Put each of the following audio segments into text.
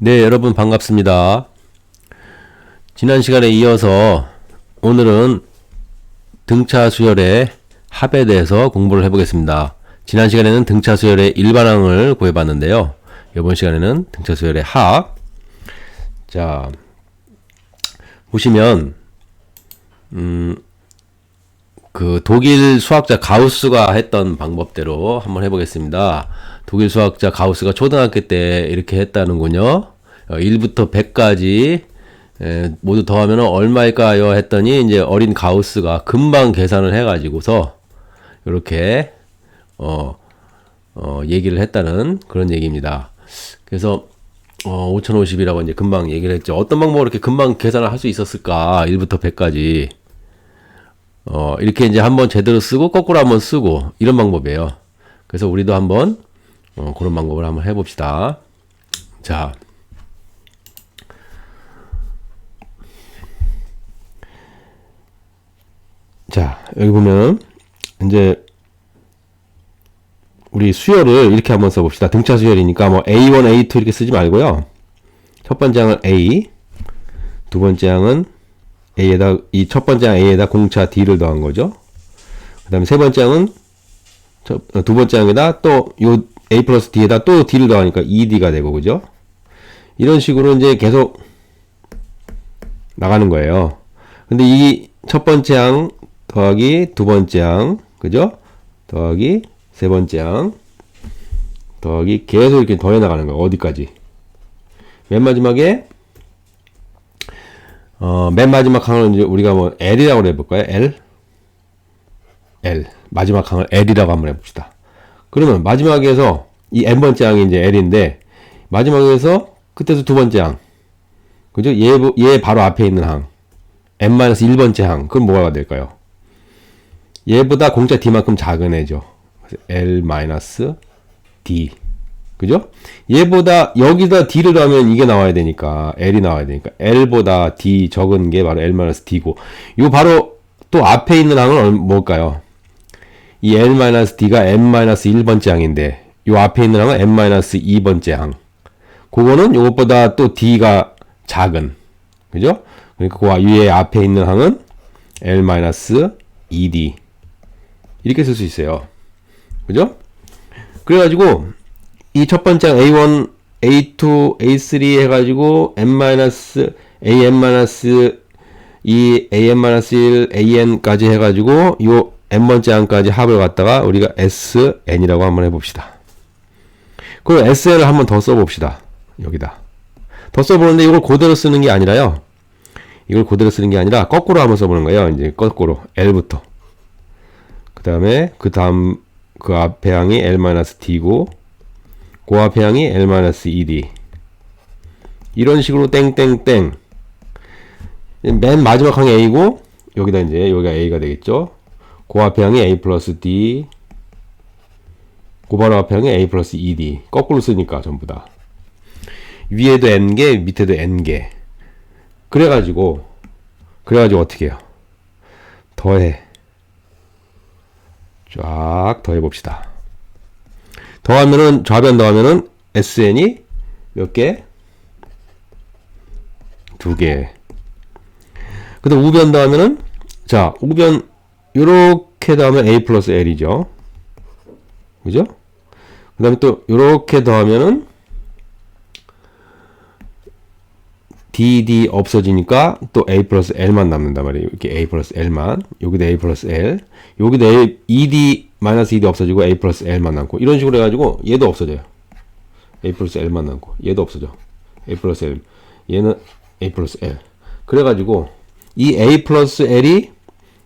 네, 여러분 반갑습니다. 지난 시간에 이어서 오늘은 등차 수열의 합에 대해서 공부를 해보겠습니다. 지난 시간에는 등차 수열의 일반항을 구해봤는데요. 이번 시간에는 등차 수열의 합. 자, 보시면 그 독일 수학자 가우스가 했던 방법대로 한번 해보겠습니다. 독일 수학자 가우스가 초등학교 때 이렇게 했다는군요. 1부터 100까지 모두 더하면 얼마일까요? 했더니 이제 어린 가우스가 금방 계산을 해가지고서 이렇게 얘기를 했다는 그런 얘기입니다. 그래서 5050이라고 이제 금방 얘기를 했죠. 어떤 방법으로 이렇게 금방 계산을 할 수 있었을까? 1부터 100까지. 이렇게 이제 한번 제대로 쓰고 거꾸로 한번 쓰고 이런 방법이에요. 그래서 우리도 한번 그런 방법을 한번 해봅시다. 자, 여기 보면 이제 우리 수열을 이렇게 한번 써봅시다. 등차 수열이니까 뭐 A1, A2 이렇게 쓰지 말고요. 첫 번째 항은 A, 두 번째 항은 A에다, 이 첫 번째 항 A에다 공차 D를 더한 거죠. 그 다음에 세 번째 항은 두 번째 항에다 또 요 A 플러스 D에다 또 D를 더하니까 2D가 되고, 그죠? 이런 식으로 이제 계속 나가는 거예요. 근데 이 첫 번째 항 더하기 두 번째 항, 그죠? 더하기 세 번째 항 더하기 계속 이렇게 더해 나가는 거예요. 어디까지? 맨 마지막에 맨 마지막 항은 이제 우리가 뭐 L이라고 해볼까요? L. 마지막 항을 L이라고 한번 해봅시다. 그러면 마지막에서 이 n번째 항이 이제 L인데 마지막에서 끝에서 두 번째 항, 그죠? 얘 바로 앞에 있는 항 n-1번째 항, 그럼 뭐가 될까요? 얘보다 공짜 D만큼 작은 애죠. L-D, 그죠? 얘보다 여기다 D를 더하면 이게 나와야 되니까 L이 나와야 되니까 L보다 D 적은 게 바로 L-D고, 요 바로 또 앞에 있는 항은 뭘까요? 이 L-D가 n-1번째 항인데 요 앞에 있는 항은 n-2번째 항, 그거는 요것보다 또 D가 작은, 그죠? 그러니까 그 위에 앞에 있는 항은 L-2D 이렇게 쓸 수 있어요. 그죠? 그래가지고 이 첫 번째 항 A1, A2, A3 해가지고 n-2, an-1, an까지 해가지고 요 n번째 항까지 합을 갖다가 우리가 SN이라고 한번 해봅시다. 그럼 SN을 한번 더 써봅시다. 여기다 더 써보는데 이걸 그대로 쓰는 게 아니라요. 이걸 그대로 쓰는 게 아니라 거꾸로 한번 써보는 거예요. 이제 거꾸로 L부터 그 다음에 그 앞에 항이 L-D고 그 앞에 항이 L-2D 이런 식으로 땡땡땡. 맨 마지막 항이 A고 여기다 이제 여기가 A가 되겠죠. 그 앞에 항이 A 플러스 D, 그 바로 앞에 항이 A 플러스 2D. 거꾸로 쓰니까 전부 다 위에도 N개 밑에도 N개. 그래가지고 어떻게 해요? 쫙 더해봅시다. 좌변 더하면은 SN이 몇 개? 2개. 그 다음 우변 더하면은, 우변 요렇게 더하면 A 플러스 L이죠. 그죠? 그 다음에 또 요렇게 더하면은 DD 없어지니까 또 A 플러스 L만 남는단 말이에요. 이렇게 A 플러스 L만. 여기도 A 플러스 L. 여기도 ED, 마이너스 ED 없어지고 A 플러스 L만 남고. 이런 식으로 해가지고 얘도 없어져요. A 플러스 L만 남고. 얘도 없어져. A 플러스 L. 얘는 A 플러스 L. 그래가지고 이 A 플러스 L이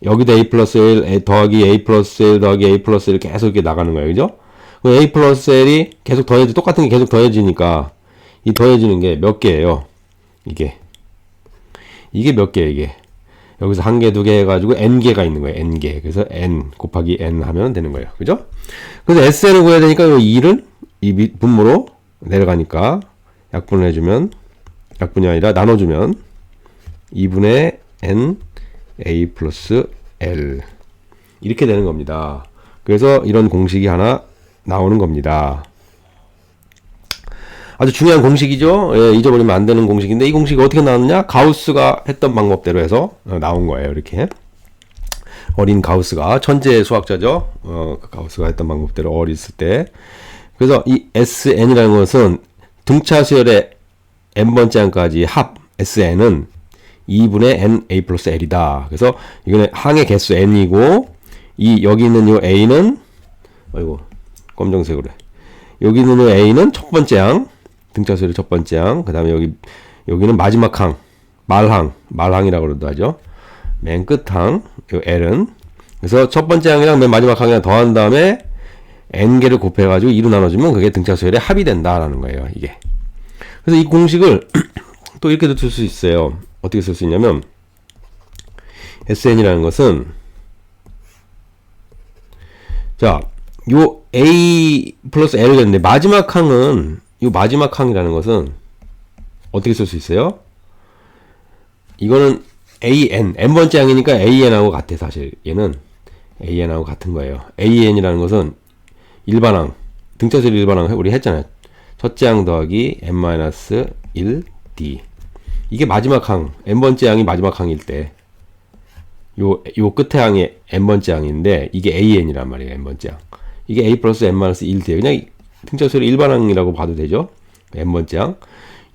여기도 A 플러스 L 더하기 A 플러스 L 더하기 A 플러스 L 계속 이렇게 나가는 거예요. 그죠? A 플러스 L이 계속 똑같은 게 계속 더해지니까 이 더해지는 게 몇 개예요? 이게 몇 개예요, 이게? 여기서 한 개, 두 개 해가지고 n개가 있는 거예요, n개. 그래서 n 곱하기 n 하면 되는 거예요. 그죠? 그래서 SN을 구해야 되니까 이 2를 이 분모로 내려가니까 약분을 해주면, 약분이 아니라 나눠주면 2분의 n a 플러스 l 이렇게 되는 겁니다. 그래서 이런 공식이 하나 나오는 겁니다. 아주 중요한 공식이죠. 예, 잊어버리면 안 되는 공식인데 이 공식이 어떻게 나왔느냐? 가우스가 했던 방법대로 해서 나온 거예요. 이렇게. 어린 가우스가 천재 수학자죠. 가우스가 했던 방법대로 어렸을 때. 그래서 이 SN이라는 것은 등차 수열의 n번째 항까지 합 SN은 2분의 NA 플러스 L이다. 그래서 이거는 항의 개수 N이고 이 여기 있는 이 A는 아이고 검정색으로 해. 여기 있는 이 A는 첫 번째 항 등차 수열의 첫 번째 항. 그다음에 여기는 마지막 항 말항이라고 그러도 하죠. 맨 끝항 이 L은 그래서 첫 번째 항이랑 맨 마지막 항이랑 더한 다음에 n개를 곱해가지고 2로 나눠주면 그게 등차 수열의 합이 된다라는 거예요. 이게. 그래서 이 공식을 또 이렇게도 쓸 수 있어요. 어떻게 쓸 수 있냐면 SN이라는 것은 자, 요 A 플러스 L을 했는데 마지막 항은 요 마지막 항이라는 것은 어떻게 쓸 수 있어요? 이거는 n번째 항이니까 AN하고 같아. 사실 얘는 AN하고 같은 거예요. AN이라는 것은 일반항, 등차수열 일반항 우리 했잖아요. 첫째 항 더하기 n-1d. 이게 마지막 항, n번째 항이 마지막 항일 때, 요 끝에 항이 n번째 항인데, 이게 AN이란 말이에요, n번째 항. 이게 A 플러스 n-1d. 그냥 등차수열 일반항이라고 봐도 되죠? n번째 항.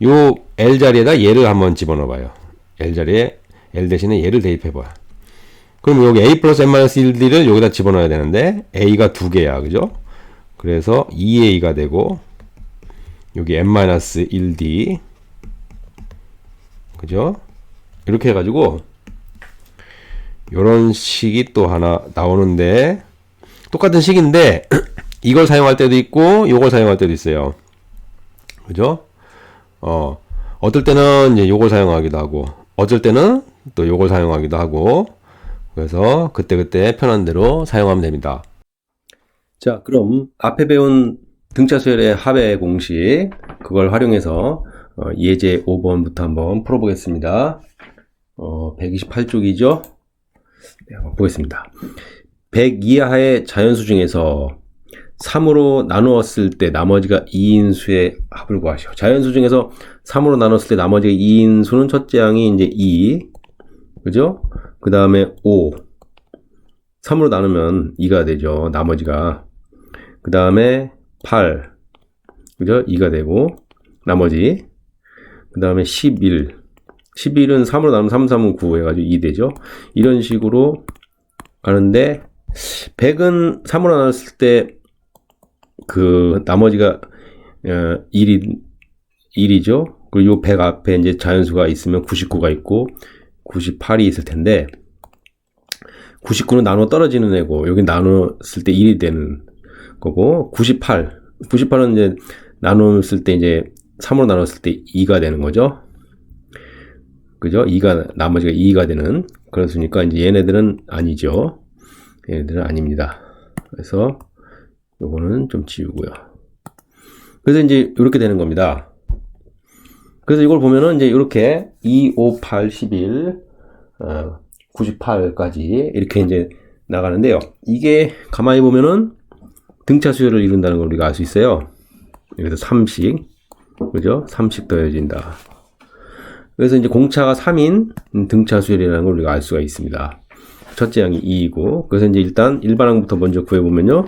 요 L 자리에다 얘를 한번 집어넣어봐요. L 자리에 L 대신에 얘를 대입해봐요. 그럼 여기 A 플러스 n-1d를 여기다 집어넣어야 되는데, A가 두 개야, 그죠? 그래서 2a가 되고 여기 n-1d 그죠? 이렇게 해가지고 요런 식이 또 하나 나오는데 똑같은 식인데 이걸 사용할 때도 있고 요걸 사용할 때도 있어요. 그죠? 어떨 때는 이제 요걸 사용하기도 하고 어쩔 때는 또 요걸 사용하기도 하고 그래서 그때그때 편한 대로 사용하면 됩니다. 자, 그럼 앞에 배운 등차 수열의 합의 공식 그걸 활용해서 예제 5번부터 한번 풀어보겠습니다. 128쪽이죠? 네, 한번 보겠습니다. 100 이하의 자연수 중에서 3으로 나누었을 때 나머지가 2인 수의 합을 구하시오. 자연수 중에서 3으로 나눴을 때 나머지가 2인 수는 첫째 항이 이제 2, 그죠? 그 다음에 5. 3으로 나누면 2가 되죠. 나머지가. 그 다음에 8, 그죠? 2가 되고, 나머지. 그 다음에 11. 11은 3으로 나누면 3, 3은 9 해가지고 2 되죠? 이런 식으로 하는데, 100은 3으로 나눴을 때, 나머지가, 1이죠? 그리고 요 100 앞에 이제 자연수가 있으면 99가 있고, 98이 있을 텐데, 99는 나눠 떨어지는 애고, 여기 나눴을 때 1이 되는 거고 98은 이제 나눴을 때 이제 3으로 나눴을 때 2가 되는 거죠. 그죠? 2가 나머지가 2가 되는 그런 수니까 이제 얘네들은 아니죠. 얘네들은 아닙니다. 그래서 요거는 좀 지우고요. 그래서 이제 이렇게 되는 겁니다. 그래서 이걸 보면은 이제 이렇게 2, 5, 8, 11, 98까지 이렇게 이제 나가는데요. 이게 가만히 보면은 등차 수열을 이룬다는 걸 우리가 알 수 있어요. 여기서 3씩, 그죠? 3씩 더해진다. 그래서 이제 공차가 3인 등차 수열이라는 걸 우리가 알 수가 있습니다. 첫째 항이 2이고, 그래서 이제 일단 일반항부터 먼저 구해보면요.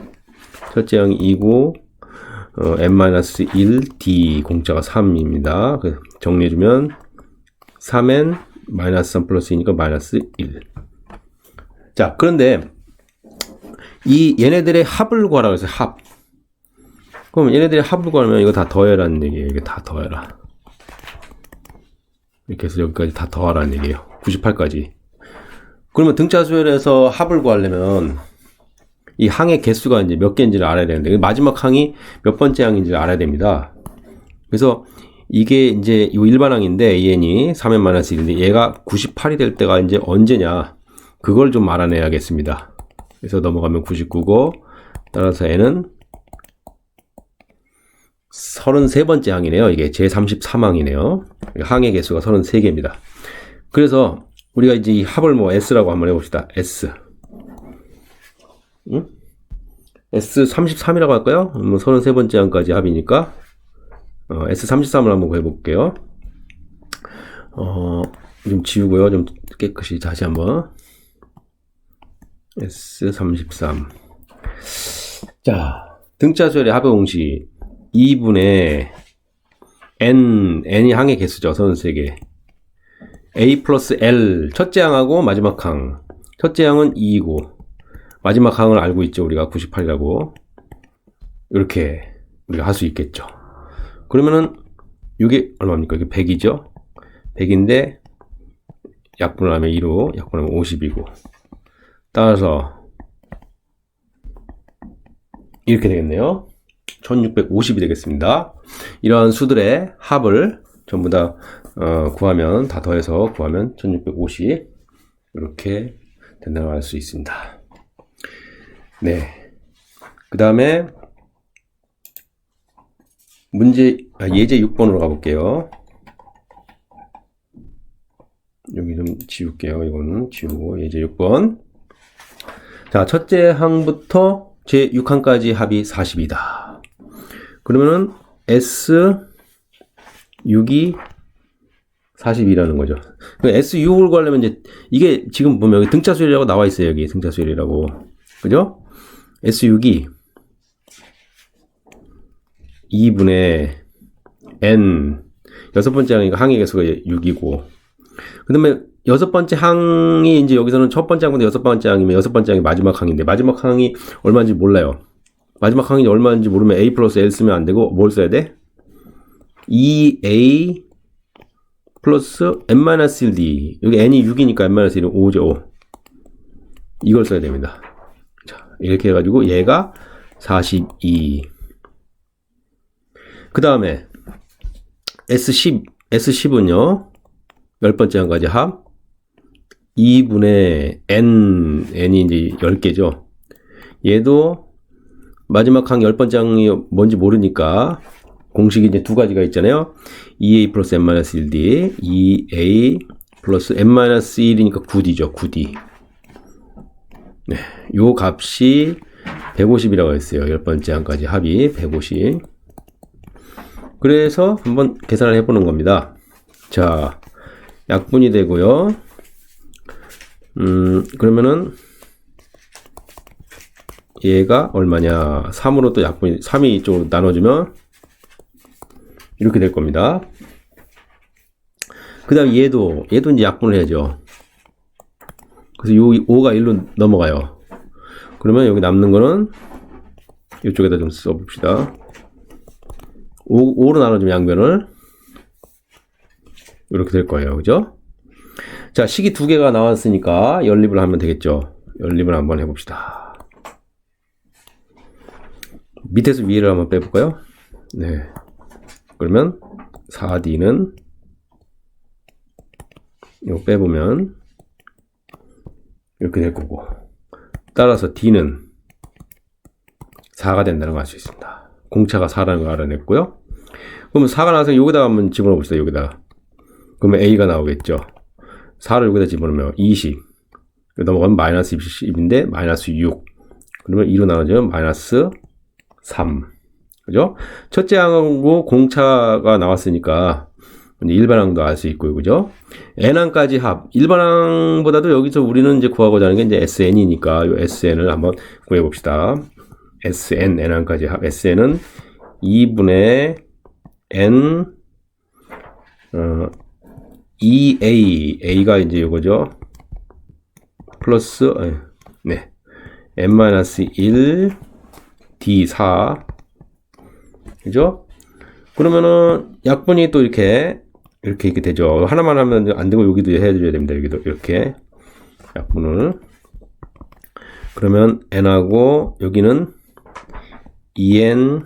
첫째 항이 2고, n-1d 공차가 3입니다. 정리해주면 3n 마이너스 3 플러스 2니까 마이너스 1. 자, 그런데 얘네들의 합을 구하라 그래서 합. 그럼 얘네들의 합을 구하면 이거 다 더해라는 얘기예요. 이게 다 더해라. 이렇게 해서 여기까지 다 더하라는 얘기예요. 98까지. 그러면 등차 수열에서 합을 구하려면 이 항의 개수가 이제 몇 개인지를 알아야 되는데 마지막 항이 몇 번째 항인지를 알아야 됩니다. 그래서 이게 이제 이 일반항인데 AN이 3n-1인데 얘가 98이 될 때가 이제 언제냐 그걸 좀 알아내야겠습니다. 그래서 넘어가면 99고 따라서 n은 33번째 항이네요. 이게 제33항이네요. 항의 개수가 33개입니다. 그래서 우리가 이제 이 합을 뭐 S라고 한번 해봅시다. S. S 33이라고 할까요? 뭐 33번째 항까지 합이니까 S33을 한번 구해볼게요. 좀 지우고요. 좀 깨끗이 다시 한번. S33. 자, 등차수열의 합의 공식 2분의 n이 항의 개수죠. 33개. a 플러스 l, 첫째 항하고 마지막 항. 첫째 항은 2이고 마지막 항을 알고 있죠. 우리가 98이라고. 이렇게 우리가 할 수 있겠죠. 그러면은 이게 얼마입니까? 이게 100이죠. 100인데 약분을 하면 2로 약분하면 50이고, 따라서 이렇게 되겠네요. 1650이 되겠습니다. 이러한 수들의 합을 전부 다 구하면, 다 더해서 구하면 1650 이렇게 된다고 할 수 있습니다. 네. 그 다음에 예제 6번으로 가볼게요. 여기 좀 지울게요. 이거는 지우고 예제 6번. 자, 첫째 항부터 제 6항까지 합이 40이다. 그러면은 S6이 40이라는 거죠. S6을 구하려면 이제 이게 지금 보면 여기 등차수열이라고 나와 있어요. 여기 등차수열이라고. 그죠? S6이 2분의 n, 여섯 번째 항의 개수가 6이고, 그 다음에 여섯 번째 항이 이제 여기서는 첫 번째 항인데 여섯 번째 항이면 여섯 번째 항이 마지막 항인데, 마지막 항이 얼마인지 몰라요. 마지막 항이 얼마인지 모르면 a 플러스 l 쓰면 안 되고 뭘 써야 돼? 2a 플러스 n-1d. 여기 n이 6이니까 n-1은 5죠. 5. 이걸 써야 됩니다. 자, 이렇게 해가지고 얘가 42. 그 다음에 S10은요, 10번째 항까지 합 2분의 n이 이제 10개죠. 얘도 마지막 항 10번째 항이 뭔지 모르니까 공식이 이제 두 가지가 있잖아요. 2a 플러스 n-1d, 2a 플러스 n-1이니까 9d죠. 9d. 네, 요 값이 150이라고 했어요. 10번째 항까지 합이 150. 그래서 한번 계산을 해보는 겁니다. 자, 약분이 되고요. 그러면은 얘가 얼마냐? 3으로 또 약분이, 3이 이쪽으로 나눠주면 이렇게 될 겁니다. 그 다음 얘도 이제 약분을 해야죠. 그래서 요 5가 1로 넘어가요. 그러면 여기 남는 거는 이쪽에다 좀 써봅시다. 5로 나눠주면 양변을 이렇게 될 거예요. 그죠? 자, 식이 두 개가 나왔으니까 연립을 하면 되겠죠. 연립을 한번 해봅시다. 밑에서 위를 한번 빼볼까요? 네. 그러면 4D는 이거 빼보면 이렇게 될 거고, 따라서 D는 4가 된다는 걸 알 수 있습니다. 공차가 4라는 걸 알아냈고요. 그러면 4가 나와서 여기다가 한번 집어넣어 봅시다. 여기다. 그러면 A가 나오겠죠. 4를 여기다 집어넣으면 20. 넘어가면 마이너스 20인데 마이너스 6. 그러면 2로 나눠지면 마이너스 3. 그죠? 첫째 항하고 공차가 나왔으니까 일반항도 알 수 있고요. 그죠? n항까지 합. 일반항보다도 여기서 우리는 이제 구하고자 하는 게 이제 sn이니까 이 sn을 한번 구해 봅시다. sn, n항까지 합. sn은 2분의 n 2a, a가 이제 이거죠. 플러스 네, n-1 d4. 그죠? 그러면은 약분이 또 이렇게 되죠. 하나만 하면 안 되고 여기도 해줘야 됩니다. 여기도 이렇게 약분을. 그러면 n하고 여기는 2n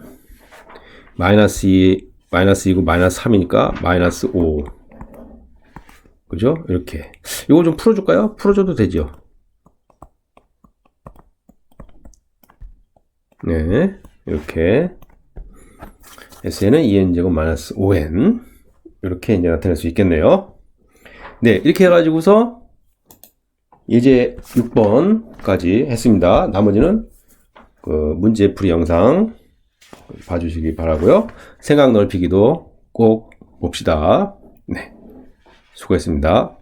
마이너스 2고 마이너스 3이니까 마이너스 5. 그죠? 이렇게. 이거 좀 풀어줄까요? 풀어줘도 되죠. 네, 이렇게 SN은 2n제곱 마이너스 5n 이렇게 이제 나타낼 수 있겠네요. 네, 이렇게 해가지고서 이제 6번까지 했습니다. 나머지는 그 문제풀이 영상 봐주시기 바라고요. 생각 넓히기도 꼭 봅시다. 네, 수고했습니다.